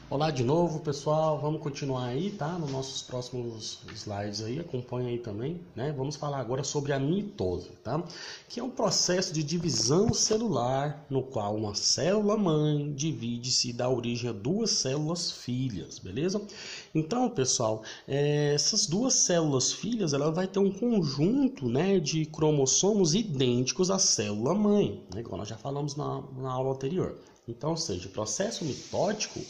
Olá de novo, pessoal, vamos continuar aí, tá? Nos nossos próximos slides aí, acompanha aí também, né? Vamos falar agora sobre a mitose, tá? Que é um processo de divisão celular no qual uma célula mãe divide-se e dá origem a duas células filhas, beleza? Então, pessoal, essas duas células filhas, ela vai ter um conjunto, né, de cromossomos idênticos à célula mãe, né? Igual nós já falamos na aula anterior. Então, ou seja, o processo mitótico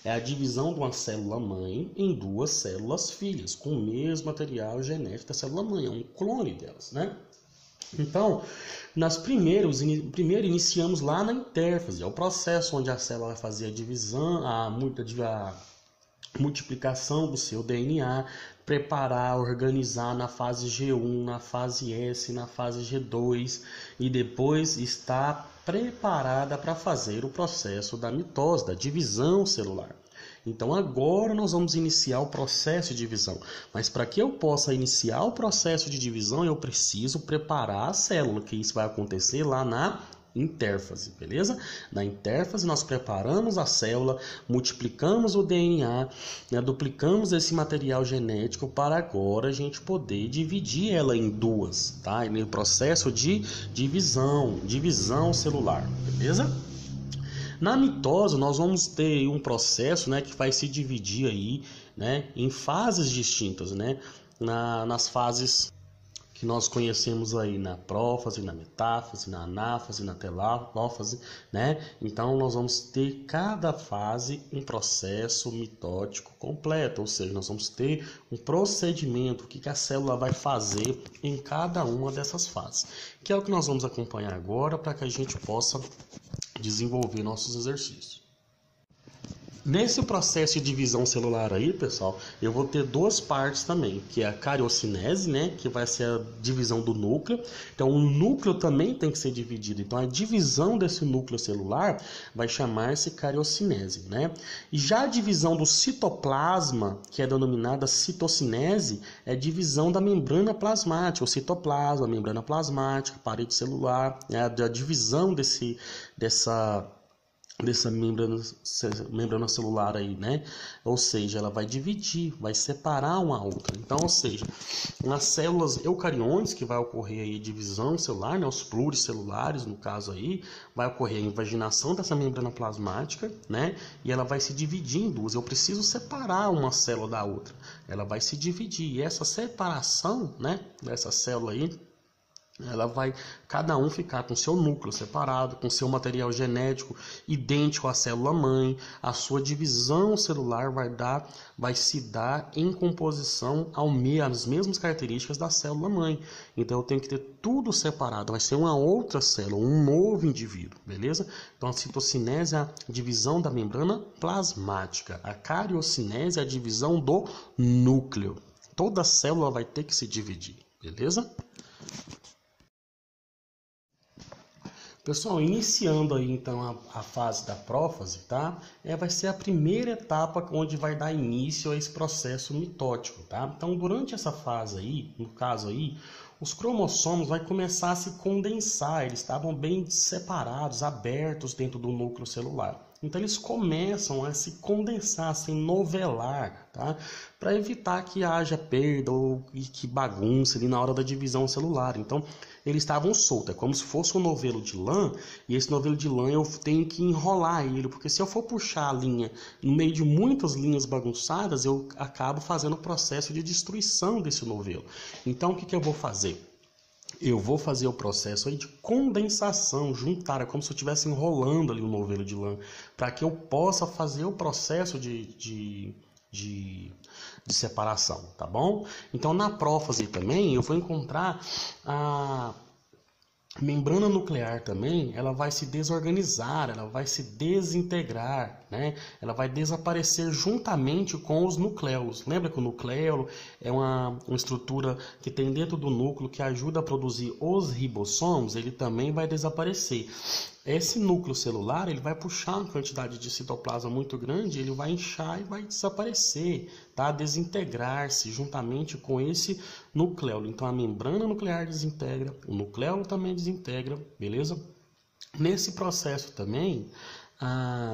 é a divisão de uma célula-mãe em duas células filhas, com o mesmo material genético da célula-mãe, é um clone delas, né? Então, primeiro iniciamos lá na intérfase, é o processo onde a célula vai fazer a divisão, a multiplicação do seu DNA, preparar, organizar na fase G1, na fase S, na fase G2 e depois está preparada para fazer o processo da mitose, da divisão celular. Então agora nós vamos iniciar o processo de divisão, mas para que eu possa iniciar o processo de divisão eu preciso preparar a célula, que isso vai acontecer lá na intérfase, beleza? Na intérfase nós preparamos a célula, multiplicamos o DNA, né, duplicamos esse material genético para agora a gente poder dividir ela em duas, tá? No processo de divisão celular, beleza? Na mitose nós vamos ter um processo, né, que vai se dividir aí, né, em fases distintas, né? Nas fases que nós conhecemos aí na prófase, na metáfase, na anáfase, na telófase, né? Então nós vamos ter cada fase um processo mitótico completo, ou seja, nós vamos ter um procedimento, o que a célula vai fazer em cada uma dessas fases, que é o que nós vamos acompanhar agora para que a gente possa desenvolver nossos exercícios. Nesse processo de divisão celular aí, pessoal, eu vou ter duas partes também, que é a cariocinese, né, que vai ser a divisão do núcleo. Então, o núcleo também tem que ser dividido. Então, a divisão desse núcleo celular vai chamar-se cariocinese, né? E já a divisão do citoplasma, que é denominada citocinese, é a divisão da membrana plasmática, o citoplasma, a membrana plasmática, a parede celular, né, a divisão dessa membrana celular aí, né? Ou seja, ela vai dividir, vai separar uma outra. Então, ou seja, nas células eucariontes que vai ocorrer aí divisão celular, né? Os pluricelulares, no caso aí, vai ocorrer a invaginação dessa membrana plasmática, né? E ela vai se dividir em duas. Eu preciso separar uma célula da outra. Ela vai se dividir. E essa separação, né, dessa célula aí, ela vai cada um ficar com seu núcleo separado, com seu material genético idêntico à célula mãe. A sua divisão celular vai se dar em composição às mesmas características da célula mãe. Então eu tenho que ter tudo separado, vai ser uma outra célula, um novo indivíduo, beleza? Então a citocinese é a divisão da membrana plasmática, a cariocinese é a divisão do núcleo. Toda célula vai ter que se dividir, beleza? Pessoal, iniciando aí então a fase da prófase, tá? Vai ser a primeira etapa onde vai dar início a esse processo mitótico, tá? Então, durante essa fase aí, no caso aí, os cromossomos vai começar a se condensar, eles estavam bem separados, abertos dentro do núcleo celular. Então eles começam a se condensar, a se novelar, tá? Para evitar que haja perda ou que bagunça ali na hora da divisão celular. Então eles estavam soltos, é como se fosse um novelo de lã, e esse novelo de lã eu tenho que enrolar ele, porque se eu for puxar a linha no meio de muitas linhas bagunçadas, eu acabo fazendo o processo de destruição desse novelo. Então o que eu vou fazer? Eu vou fazer o processo aí de condensação, juntar, é como se eu estivesse enrolando ali o novelo de lã, para que eu possa fazer o processo de separação, tá bom? Então na prófase também eu vou encontrar A membrana nuclear também, ela vai se desorganizar, ela vai se desintegrar, né? Ela vai desaparecer juntamente com os nucléolos. Lembra que o nucleolo é uma estrutura que tem dentro do núcleo que ajuda a produzir os ribossomos? Ele também vai desaparecer. Esse núcleo celular, ele vai puxar uma quantidade de citoplasma muito grande, ele vai inchar e vai desaparecer, tá? Desintegrar-se juntamente com esse nucleolo. Então a membrana nuclear desintegra, o nucleolo também desintegra, beleza? Nesse processo também,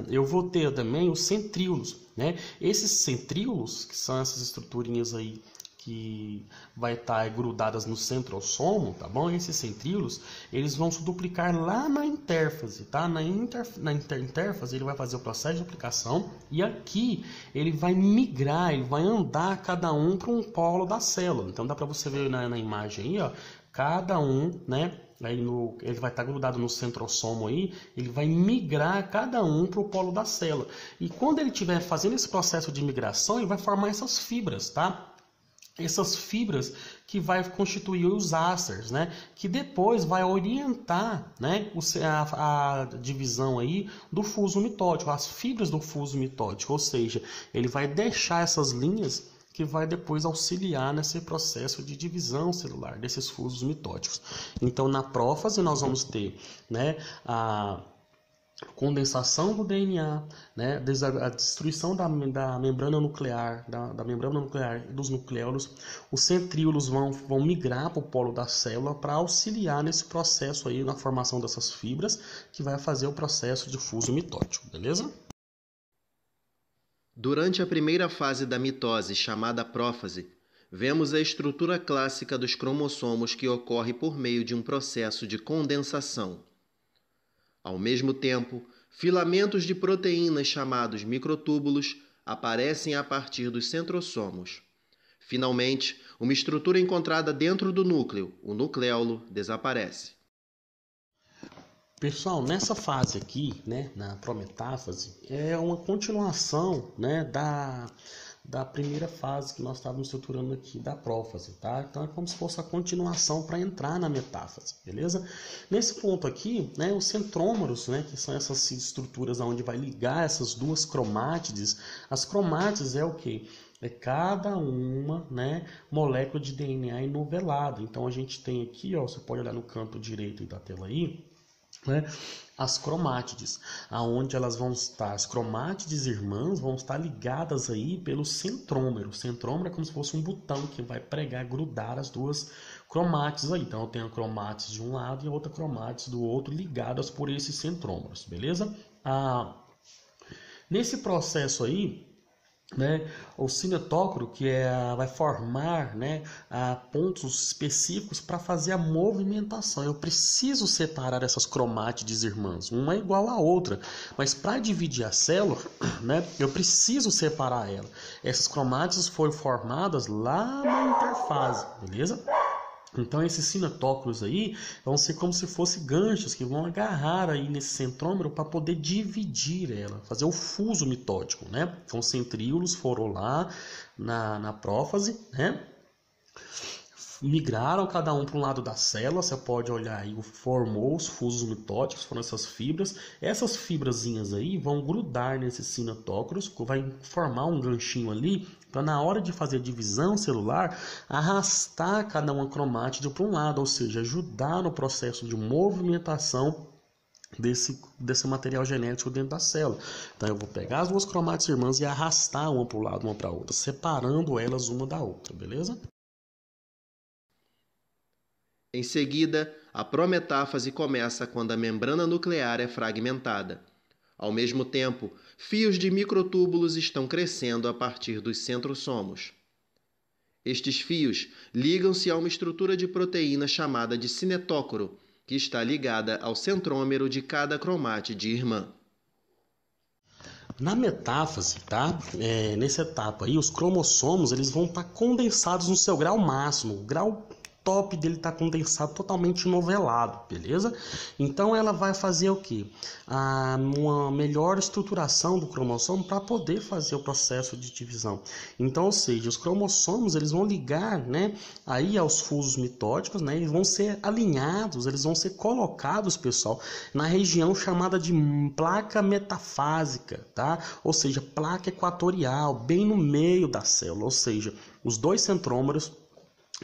eu vou ter também os centríolos, né? Esses centríolos, que são essas estruturinhas aí que vai estar grudadas no centrosomo, tá bom? Esses centríolos, eles vão se duplicar lá na intérfase, tá? Na intérfase, ele vai fazer o processo de duplicação e aqui ele vai migrar, ele vai andar cada um para um polo da célula. Então dá para você ver na imagem aí, ó, cada um, né? Ele vai estar grudado no centrosomo aí, ele vai migrar cada um para o polo da célula. E quando ele estiver fazendo esse processo de migração, ele vai formar essas fibras, tá? Essas fibras que vai constituir os ásters, né? Que depois vai orientar, né, a divisão aí do fuso mitótico, as fibras do fuso mitótico, ou seja, ele vai deixar essas linhas que vai depois auxiliar nesse processo de divisão celular desses fusos mitóticos. Então, na prófase nós vamos ter, né, a condensação do DNA, né, a destruição da membrana nuclear, da membrana nuclear e dos nucléolos. Os centríolos vão migrar para o polo da célula para auxiliar nesse processo aí, na formação dessas fibras, que vai fazer o processo de fuso mitótico, beleza? Durante a primeira fase da mitose, chamada prófase, vemos a estrutura clássica dos cromossomos que ocorre por meio de um processo de condensação. Ao mesmo tempo, filamentos de proteínas chamados microtúbulos aparecem a partir dos centrosomos. Finalmente, uma estrutura encontrada dentro do núcleo, o nucleolo, desaparece. Pessoal, nessa fase aqui, né, na prometáfase, é uma continuação, né, da primeira fase que nós estávamos estruturando aqui, da prófase, tá? Então é como se fosse a continuação para entrar na metáfase, beleza? Nesse ponto aqui, né, os centrômeros, né, que são essas estruturas onde vai ligar essas duas cromátides. As cromátides é o quê? É cada uma, né, molécula de DNA enovelada. Então a gente tem aqui, ó, você pode olhar no canto direito da tela aí, né, as cromátides, aonde elas vão estar, as cromátides irmãs vão estar ligadas aí pelo centrômero. O centrômero é como se fosse um botão que vai pregar, grudar as duas cromátides aí. Então eu tenho a cromátides de um lado e a outra cromátides do outro, ligadas por esses centrômeros, beleza? Nesse processo aí, né, o cinetócoro que vai formar, né, pontos específicos para fazer a movimentação. Eu preciso separar essas cromátides irmãs, uma é igual à outra, mas para dividir a célula, né, eu preciso separar ela. Essas cromátides foram formadas lá na interfase, beleza? Então esses cinetócoros aí vão ser como se fossem ganchos que vão agarrar aí nesse centrômero para poder dividir ela, fazer o fuso mitótico, né? Então os centríolos foram lá na prófase, né? Migraram cada um para um lado da célula, você pode olhar aí, formou os fusos mitóticos, foram essas fibras. Essas fibrazinhas aí vão grudar nesses cinetócoros, vai formar um ganchinho ali, para na hora de fazer a divisão celular, arrastar cada uma cromátide para um lado, ou seja, ajudar no processo de movimentação desse material genético dentro da célula. Então eu vou pegar as duas cromátides irmãs e arrastar uma para o lado, uma para a outra, separando elas uma da outra, beleza? Em seguida, a prometáfase começa quando a membrana nuclear é fragmentada. Ao mesmo tempo, fios de microtúbulos estão crescendo a partir dos centrosomos. Estes fios ligam-se a uma estrutura de proteína chamada de cinetócoro, que está ligada ao centrômero de cada cromátide irmã. Na metáfase, tá? Nessa etapa aí, os cromossomos eles vão estar condensados no seu grau máximo, grau top dele tá condensado, totalmente novelado, beleza? Então ela vai fazer o que? Uma melhor estruturação do cromossomo para poder fazer o processo de divisão. Então, ou seja, os cromossomos eles vão ligar, né, aí aos fusos mitóticos, né, eles vão ser alinhados, eles vão ser colocados, pessoal, na região chamada de placa metafásica, tá? Ou seja, placa equatorial, bem no meio da célula, ou seja, os dois centrômeros,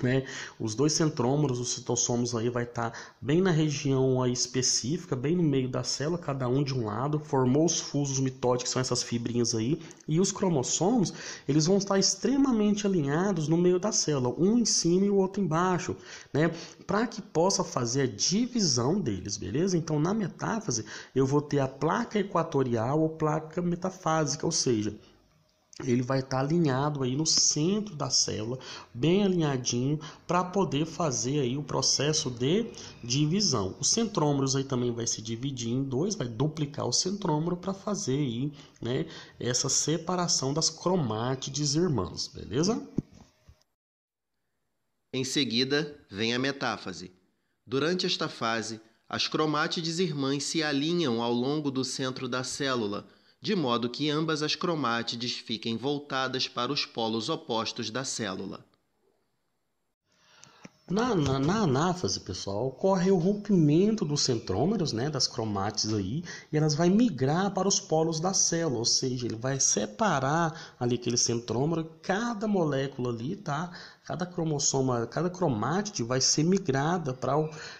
né? Os dois centrômeros, os citossomos aí vai estar bem na região aí específica, bem no meio da célula, cada um de um lado, formou os fusos mitóticos, que são essas fibrinhas aí, e os cromossomos, eles vão estar extremamente alinhados no meio da célula, um em cima e o outro embaixo, né? Para que possa fazer a divisão deles, beleza? Então, na metáfase, eu vou ter a placa equatorial ou placa metafásica, ou seja, ele vai estar alinhado aí no centro da célula, bem alinhadinho, para poder fazer aí o processo de divisão. Os centrômeros aí também vai se dividir em dois, vai duplicar o centrômero para fazer aí, né, essa separação das cromátides irmãs, beleza? Em seguida, vem a metáfase. Durante esta fase, as cromátides irmãs se alinham ao longo do centro da célula, de modo que ambas as cromátides fiquem voltadas para os polos opostos da célula. Na anáfase, pessoal, ocorre o rompimento dos centrômeros, né, das cromátides aí, e elas vão migrar para os polos da célula, ou seja, ele vai separar ali aquele centrômero, cada molécula ali, tá? Cada cromossoma, cada cromátide vai ser migrada para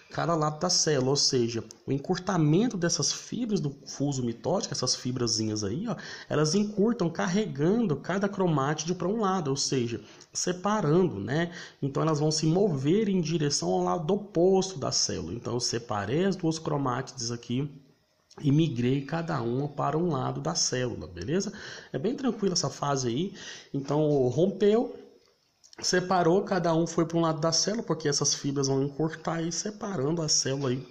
cada lado da célula, ou seja, o encurtamento dessas fibras do fuso mitótico, essas fibrazinhas aí, ó, elas encurtam carregando cada cromátide para um lado, ou seja, separando, né? Então elas vão se mover em direção ao lado oposto da célula. Então eu separei as duas cromátides aqui e migrei cada uma para um lado da célula, beleza? É bem tranquila essa fase aí. Então rompeu, separou, cada um foi para um lado da célula, porque essas fibras vão encurtar e separando a célula aí,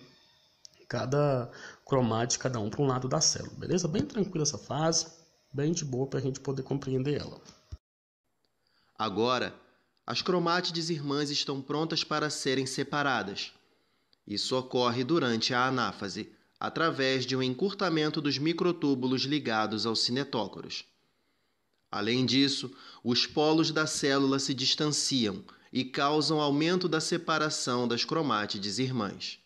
cada cromátide, cada um para um lado da célula, beleza? Bem tranquila essa fase, bem de boa para a gente poder compreender ela. Agora, as cromátides irmãs estão prontas para serem separadas. Isso ocorre durante a anáfase, através de um encurtamento dos microtúbulos ligados aos cinetócoros. Além disso, os polos da célula se distanciam e causam aumento da separação das cromátides irmãs.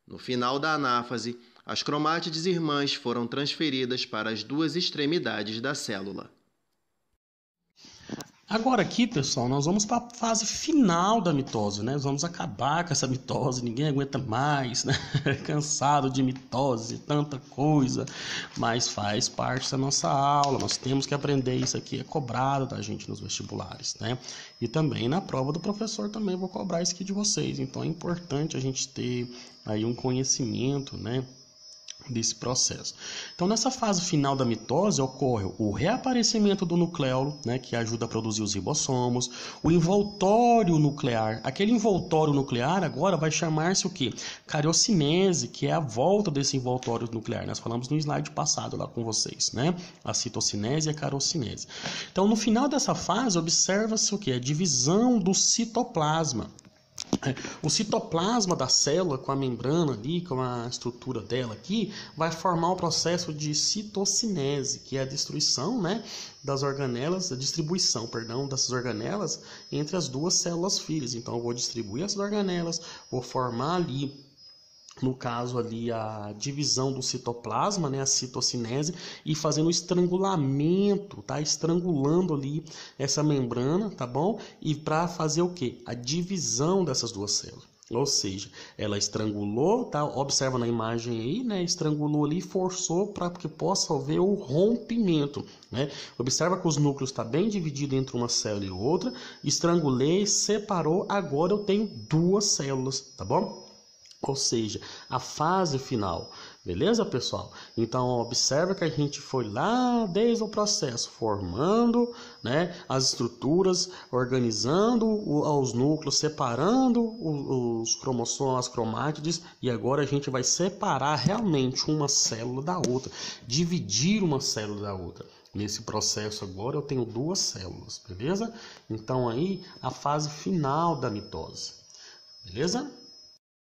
No final da anáfase, as cromátides irmãs foram transferidas para as duas extremidades da célula. Agora aqui, pessoal, nós vamos para a fase final da mitose, né? Nós vamos acabar com essa mitose, ninguém aguenta mais, né? Cansado de mitose, tanta coisa, mas faz parte da nossa aula, nós temos que aprender isso aqui, é cobrado da gente nos vestibulares, né? E também na prova do professor também vou cobrar isso aqui de vocês, então é importante a gente ter aí um conhecimento, né, desse processo. Então, nessa fase final da mitose, ocorre o reaparecimento do nucleolo, né, que ajuda a produzir os ribossomos, o envoltório nuclear. Aquele envoltório nuclear agora vai chamar-se o quê? Cariocinese, que é a volta desse envoltório nuclear. Nós falamos no slide passado lá com vocês, né? A citocinese e a carocinese. Então, no final dessa fase, observa-se o quê? A divisão do citoplasma. O citoplasma da célula, com a membrana ali, com a estrutura dela aqui, vai formar o processo de citocinese, que é a destruição, né, das organelas, a distribuição, perdão, dessas organelas entre as duas células filhas. Então eu vou distribuir essas organelas, vou formar ali, no caso ali, a divisão do citoplasma, né, a citocinese, e fazendo o estrangulamento, tá? Estrangulando ali essa membrana, tá bom? E para fazer o quê? A divisão dessas duas células. Ou seja, ela estrangulou, tá? Observa na imagem aí, né? Estrangulou ali e forçou para que possa haver o rompimento, né? Observa que os núcleos estão bem divididos entre uma célula e outra. Estrangulei, separou, agora eu tenho duas células, tá bom? Ou seja, a fase final, beleza, pessoal? Então, observa que a gente foi lá desde o processo, formando, né, as estruturas, organizando os núcleos, separando os cromossomos, as cromátides, e agora a gente vai separar realmente uma célula da outra, dividir uma célula da outra. Nesse processo agora eu tenho duas células, beleza? Então aí a fase final da mitose. Beleza?